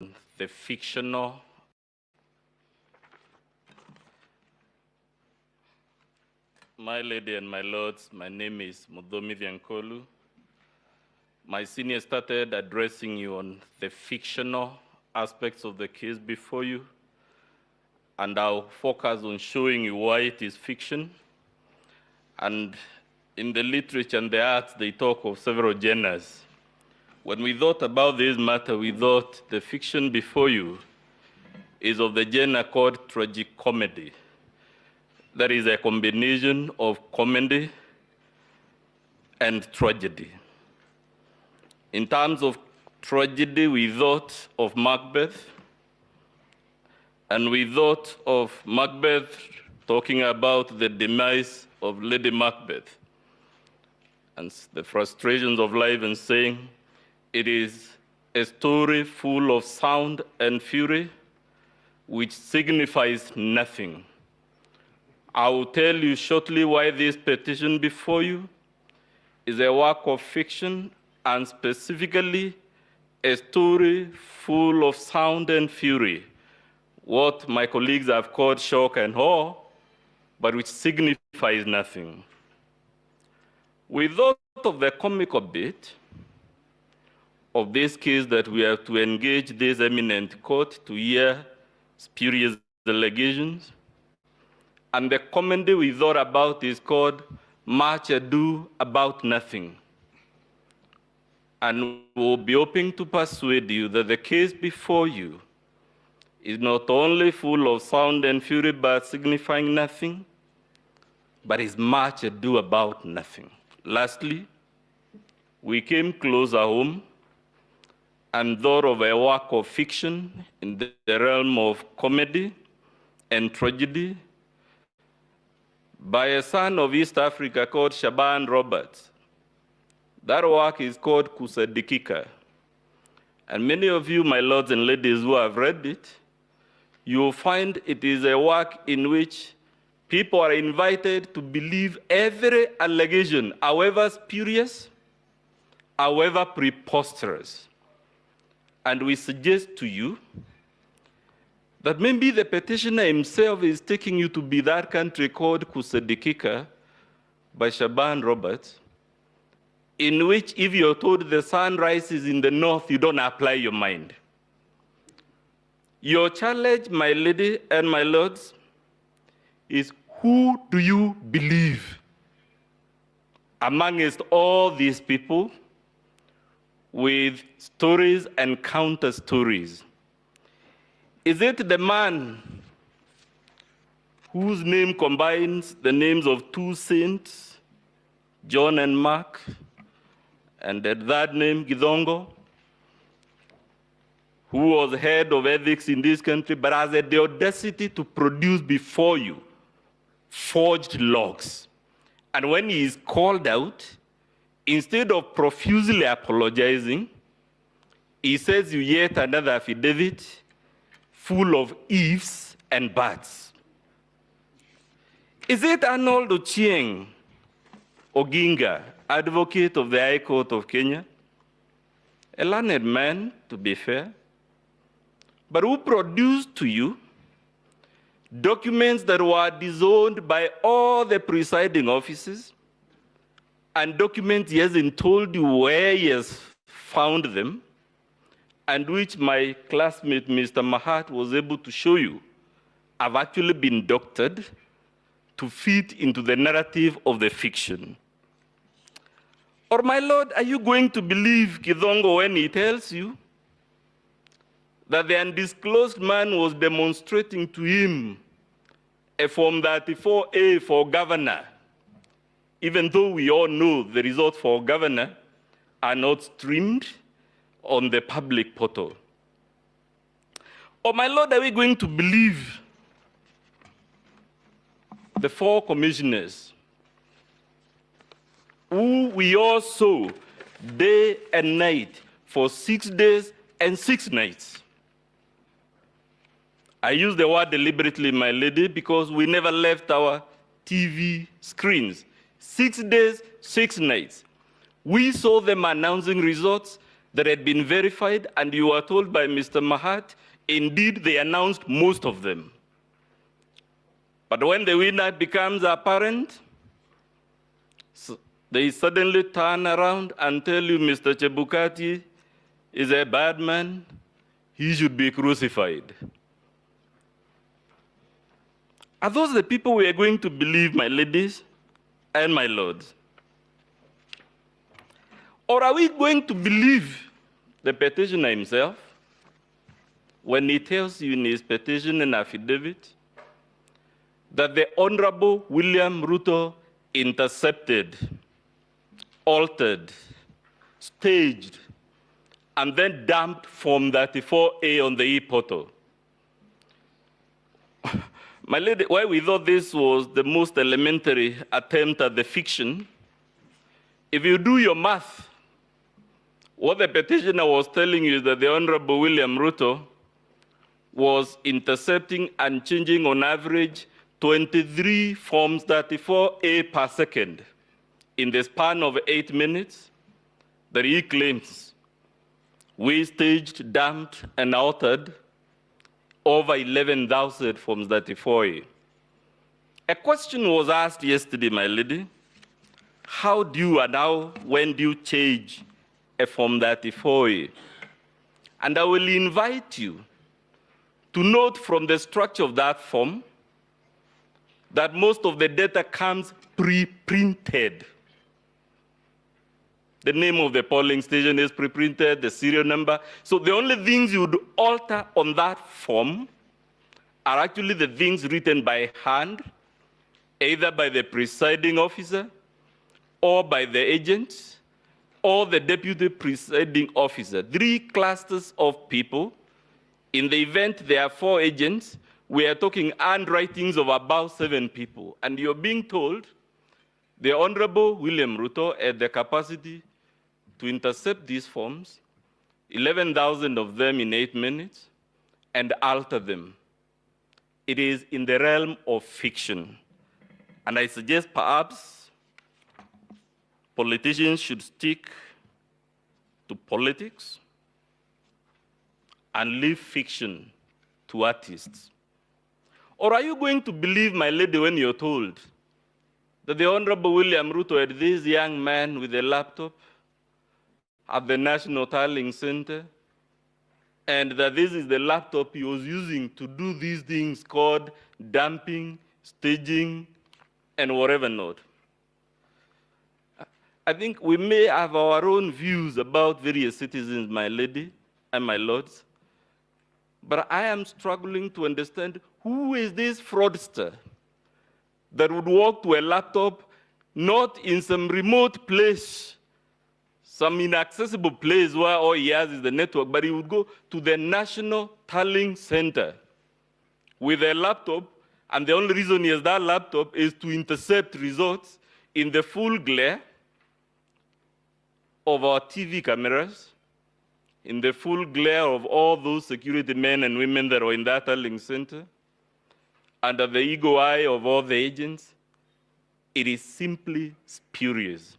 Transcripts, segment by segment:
the fictional My lady and my lords, my name is Mudomi Viankolu. My senior started addressing you on the fictional aspects of the case before you, and I'll focus on showing you why it is fiction. And in the literature and the arts, they talk of several genres. When we thought about this matter, we thought the fiction before you is of the genre called tragicomedy. That is a combination of comedy and tragedy. In terms of tragedy, we thought of Macbeth, and we thought of Macbeth talking about the demise of Lady Macbeth and the frustrations of life, and saying it is a story full of sound and fury which signifies nothing. I will tell you shortly why this petition before you is a work of fiction, and specifically a story full of sound and fury, what my colleagues have called shock and awe, but which signifies nothing. We thought of the comical bit of this case that we have to engage this eminent court to hear spurious allegations. And the comedy we thought about is called Much Ado About Nothing. And we'll be hoping to persuade you that the case before you is not only full of sound and fury but signifying nothing, but is much ado about nothing. Lastly, we came closer home and thought of a work of fiction in the realm of comedy and tragedy by a son of East Africa called Shaban Roberts. That work is called Kusadikika. And many of you, my lords and ladies who have read it, you will find it is a work in which people are invited to believe every allegation, however spurious, however preposterous. And we suggest to you that maybe the petitioner himself is taking you to be that country called Kusadikika by Shaban Roberts, in which if you're told the sun rises in the north, you don't apply your mind. Your challenge, my lady and my lords, is who do you believe amongst all these people with stories and counter stories? Is it the man whose name combines the names of two saints, John and Mark, and the third name, Githongo, who was head of ethics in this country, but has the audacity to produce before you forged logs? And when he is called out, instead of profusely apologizing, he says you yet another affidavit full of ifs and buts. Is it Arnold Ochieng Oginga, advocate of the High Court of Kenya? A learned man, to be fair, but who produced to you documents that were disowned by all the presiding officers, and documents he hasn't told you where he has found them, and which my classmate, Mr. Mahat, was able to show you, have actually been doctored to fit into the narrative of the fiction? Or, my lord, are you going to believe Githongo when he tells you that the undisclosed man was demonstrating to him a Form 34A for governor, even though we all know the results for governor are not streamed on the public portal? Or, my lord, are we going to believe the four commissioners who we all saw day and night for 6 days and 6 nights? I use the word deliberately, my lady, because we never left our TV screens. 6 days, 6 nights. We saw them announcing results. that had been verified, and you were told by Mr. Mahat, indeed, they announced most of them. But when the winner becomes apparent, they suddenly turn around and tell you Mr. Chebukati is a bad man, he should be crucified. Are those the people we are going to believe, my ladies and my lords? Or are we going to believe the petitioner himself when he tells you in his petition and affidavit that the Honorable William Ruto intercepted, altered, staged, and then dumped Form 34A on the e-portal? My lady, why we thought this was the most elementary attempt at the fiction, if you do your math, what the petitioner was telling you is that the Honorable William Ruto was intercepting and changing on average 23 Forms 34A per second in the span of 8 minutes that he claims we staged, dumped, and altered over 11,000 Forms 34A. A question was asked yesterday, my lady. How do you and when do you change a Form 34A? And I will invite you to note from the structure of that form that most of the data comes pre-printed. The name of the polling station is pre-printed, the serial number. So the only things you would alter on that form are actually the things written by hand, either by the presiding officer or by the agents or the deputy presiding officer. 3 clusters of people. In the event there are 4 agents, we are talking handwritings of about 7 people. And you're being told the Honorable William Ruto had the capacity to intercept these forms, 11,000 of them in 8 minutes, and alter them. It is in the realm of fiction. And I suggest perhaps politicians should stick to politics and leave fiction to artists. Or are you going to believe, my lady, when you're told that the Honorable William Ruto had this young man with a laptop at the National Tallying Center, and that this is the laptop he was using to do these things called dumping, staging, and whatever not? I think we may have our own views about various citizens, my lady and my lords, but I am struggling to understand who is this fraudster that would walk to a laptop not in some remote place, some inaccessible place where all he has is the network, but he would go to the National Tallying Center with a laptop, and the only reason he has that laptop is to intercept results in the full glare of our TV cameras, in the full glare of all those security men and women that are in that tallying center, under the eagle eye of all the agents. It is simply spurious.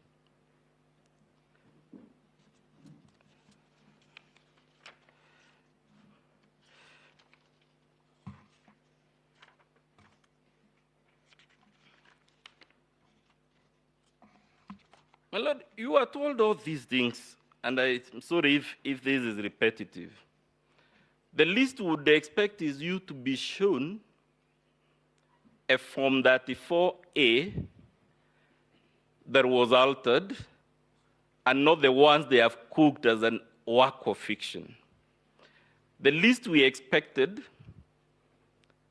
My Lord, you are told all these things, and I'm sorry if this is repetitive. The least we would expect is you to be shown a Form 34A that was altered, and not the ones they have cooked as a work of fiction. The least we expected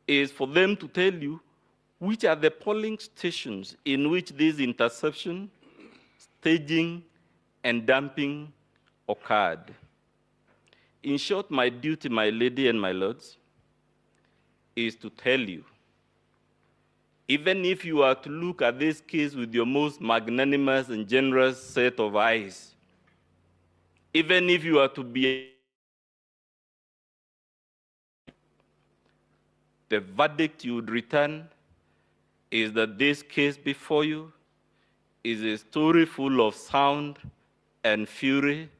is for them to tell you which are the polling stations in which this interception, staging, and dumping occurred. In short, my duty, my lady and my lords, is to tell you, even if you are to look at this case with your most magnanimous and generous set of eyes, even if you are to be, the verdict you would return is that this case before you is a story full of sound and fury,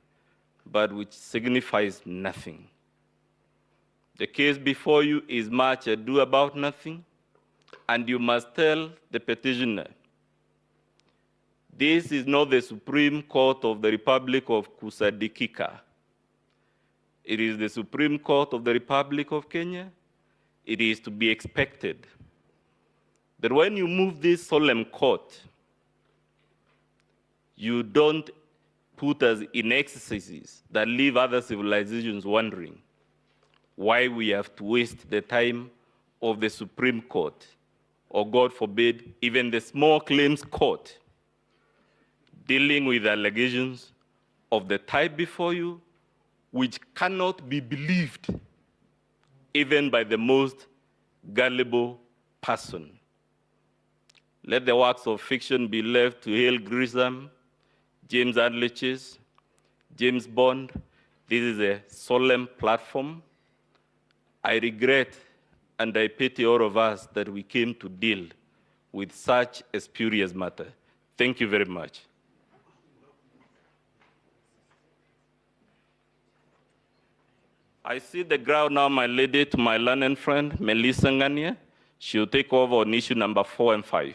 but which signifies nothing. The case before you is much ado about nothing, and you must tell the petitioner, this is not the Supreme Court of the Republic of Kusadikika. It is the Supreme Court of the Republic of Kenya. It is to be expected that when you move this solemn court, you don't put us in exercises that leave other civilizations wondering why we have to waste the time of the Supreme Court, or God forbid, even the small claims court, dealing with allegations of the type before you, which cannot be believed even by the most gullible person. Let the works of fiction be left to Hale Grissom, James Adliches, James Bond. This is a solemn platform. I regret and I pity all of us that we came to deal with such a spurious matter. Thank you very much. I see the ground now, my lady, to my learned friend, Melissa Ngania. She'll take over on issue number 4 and 5.